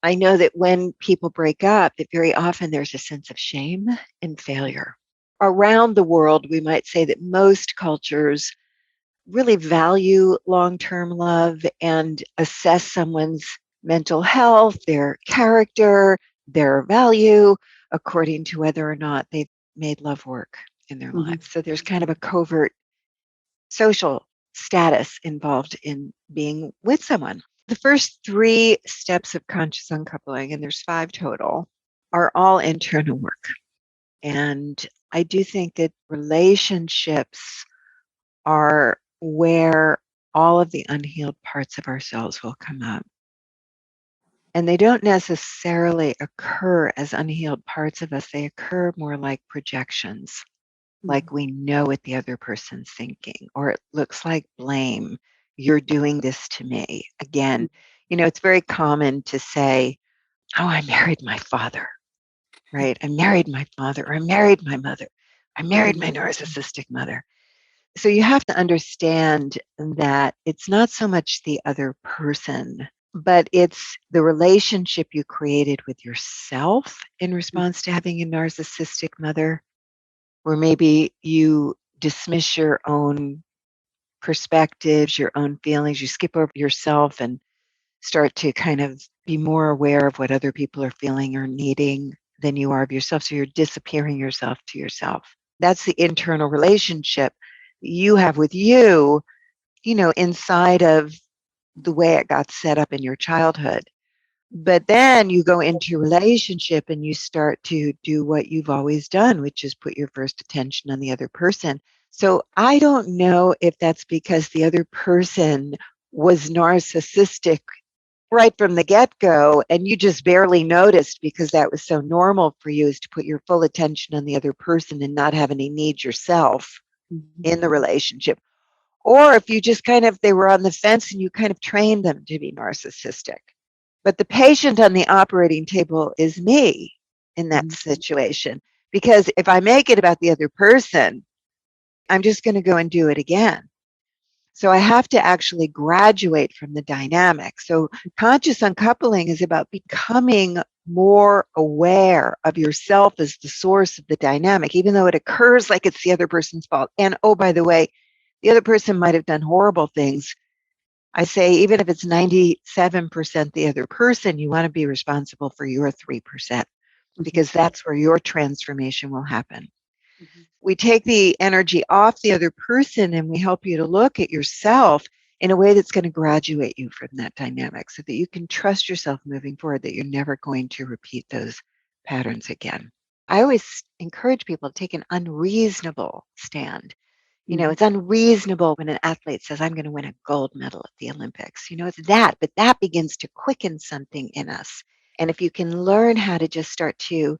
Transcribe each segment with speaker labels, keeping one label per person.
Speaker 1: I know that when people break up, that very often there's a sense of shame and failure. Around the world, we might say that most cultures really value long-term love and assess someone's mental health, their character, their value, according to whether or not they've made love work in their
Speaker 2: Mhm.
Speaker 1: lives. So there's kind of a covert social status involved in being with someone. The first three steps of conscious uncoupling, and there's five total, are all internal work. And I do think that relationships are where all of the unhealed parts of ourselves will come up. And they don't necessarily occur as unhealed parts of us, they occur more like projections, like
Speaker 2: Mhm.
Speaker 1: we know what the other person's thinking, or it looks like blame. You're doing this to me. Again, it's very common to say, oh, I married my father, right? I married my father, or I married my mother. I married my
Speaker 2: Mhm.
Speaker 1: narcissistic mother. So you have to understand that it's not so much the other person, but it's the relationship you created with yourself in response to having a narcissistic mother, where maybe you dismiss your own perspectives, your own feelings, you skip over yourself and start to kind of be more aware of what other people are feeling or needing than you are of yourself. So you're disappearing yourself to yourself. That's the internal relationship you have with you, inside of the way it got set up in your childhood. But then you go into relationship and you start to do what you've always done, which is put your first attention on the other person. So I don't know if that's because the other person was narcissistic right from the get-go and you just barely noticed because that was so normal for you, is to put your full attention on the other person and not have any needs yourself
Speaker 2: Mhm.
Speaker 1: in the relationship. Or if you just kind of, they were on the fence and you kind of trained them to be narcissistic. But the patient on the operating table is me in that
Speaker 2: Mhm.
Speaker 1: situation. Because if I make it about the other person, I'm just going to go and do it again. So I have to actually graduate from the dynamic. So conscious uncoupling is about becoming more aware of yourself as the source of the dynamic, even though it occurs like it's the other person's fault. And oh, by the way, the other person might have done horrible things. I say, even if it's 97% the other person, you want to be responsible for your 3%
Speaker 2: Mhm.
Speaker 1: because that's where your transformation will happen.
Speaker 2: Mhm.
Speaker 1: We take the energy off the other person and we help you to look at yourself in a way that's going to graduate you from that dynamic so that you can trust yourself moving forward, that you're never going to repeat those patterns again. I always encourage people to take an unreasonable stand.
Speaker 2: Mhm.
Speaker 1: It's unreasonable when an athlete says, I'm going to win a gold medal at the Olympics. It's that, but that begins to quicken something in us. And if you can learn how to just start to,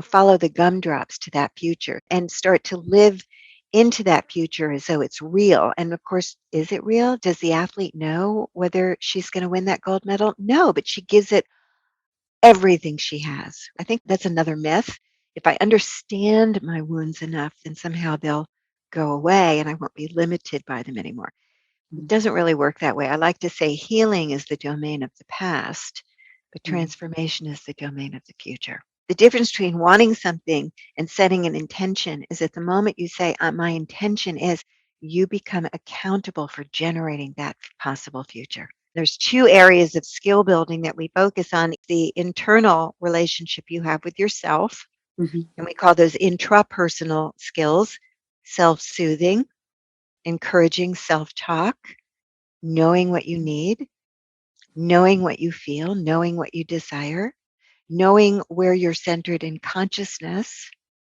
Speaker 1: follow the gumdrops to that future and start to live into that future as though it's real. And of course, is it real? Does the athlete know whether she's going to win that gold medal? No, but she gives it everything she has. I think that's another myth. If I understand my wounds enough, then somehow they'll go away and I won't be limited by them anymore. It
Speaker 2: Mhm.
Speaker 1: doesn't really work that way. I like to say healing is the domain of the past, but
Speaker 2: Mhm.
Speaker 1: transformation is the domain of the future. The difference between wanting something and setting an intention is at the moment you say, my intention is, you become accountable for generating that possible future. There's two areas of skill building that we focus on: the internal relationship you have with yourself,
Speaker 2: Mhm.
Speaker 1: and we call those intrapersonal skills: self soothing, encouraging self talk, knowing what you need, knowing what you feel, knowing what you desire, knowing where you're centered in consciousness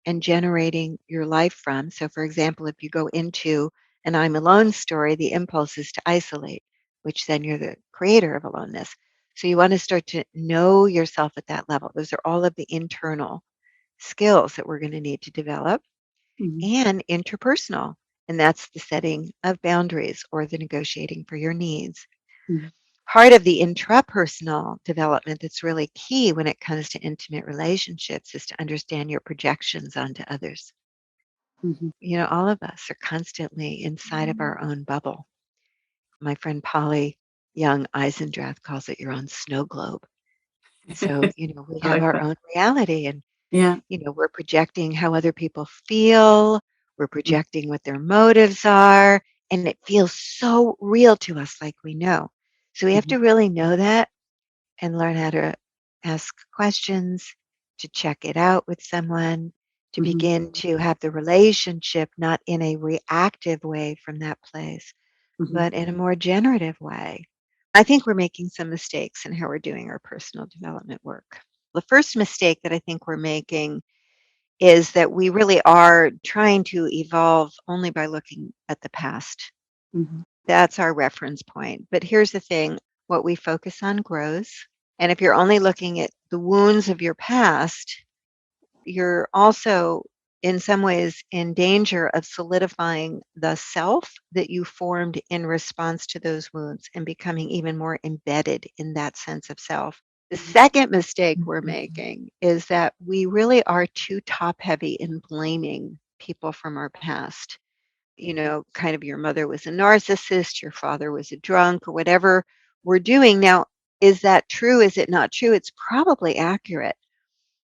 Speaker 1: and generating your life from. So, for example, if you go into an I'm alone story, the impulse is to isolate, which then you're the creator of aloneness. So, you want to start to know yourself at that level. Those are all of the internal skills that we're going to need to develop,
Speaker 2: Mhm.
Speaker 1: and interpersonal. And that's the setting of boundaries or the negotiating for your needs.
Speaker 2: Mhm.
Speaker 1: Part of the intrapersonal development that's really key when it comes to intimate relationships is to understand your projections onto others.
Speaker 2: Mhm.
Speaker 1: All of us are constantly inside of our own bubble. My friend Polly Young Eisendrath calls it your own snow globe. So, we
Speaker 2: I
Speaker 1: have
Speaker 2: like
Speaker 1: our
Speaker 2: that.
Speaker 1: own reality and,
Speaker 2: Yeah.
Speaker 1: we're projecting how other people feel. We're
Speaker 2: Mm,
Speaker 1: projecting what their motives are. And it feels so real to us, like we know. So we have
Speaker 2: mhm,
Speaker 1: to really know that and learn how to ask questions, to check it out with someone, to
Speaker 2: mhm,
Speaker 1: begin to have the relationship not in a reactive way from that place,
Speaker 2: mhm,
Speaker 1: but in a more generative way. I think we're making some mistakes in how we're doing our personal development work. The first mistake that I think we're making is that we really are trying to evolve only by looking at the past.
Speaker 2: mhm,
Speaker 1: That's our reference point. But here's the thing, what we focus on grows. And if you're only looking at the wounds of your past, you're also in some ways in danger of solidifying the self that you formed in response to those wounds and becoming even more embedded in that sense of self. The second mistake we're
Speaker 2: mhm,
Speaker 1: making is that we really are too top heavy in blaming people from our past. Kind of your mother was a narcissist, your father was a drunk, or whatever we're doing. Now, is that true? Is it not true? It's probably accurate.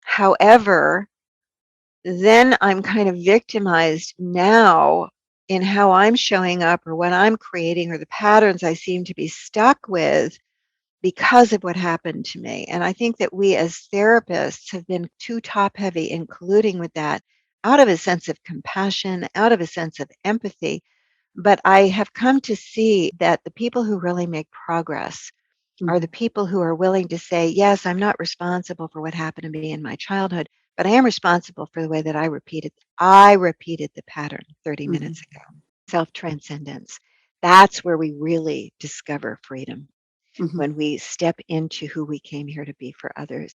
Speaker 1: However, then I'm kind of victimized now in how I'm showing up or what I'm creating or the patterns I seem to be stuck with because of what happened to me. And I think that we as therapists have been too top heavy, including with that, out of a sense of compassion, out of a sense of empathy. But I have come to see that the people who really make progress are the
Speaker 2: mhm,
Speaker 1: people who are willing to say, yes, I'm not responsible for what happened to me in my childhood, but I am responsible for the way that I repeated the pattern 30
Speaker 2: mhm,
Speaker 1: minutes ago. Self transcendence. That's where we really discover freedom
Speaker 2: mhm.
Speaker 1: when we step into who we came here to be for others.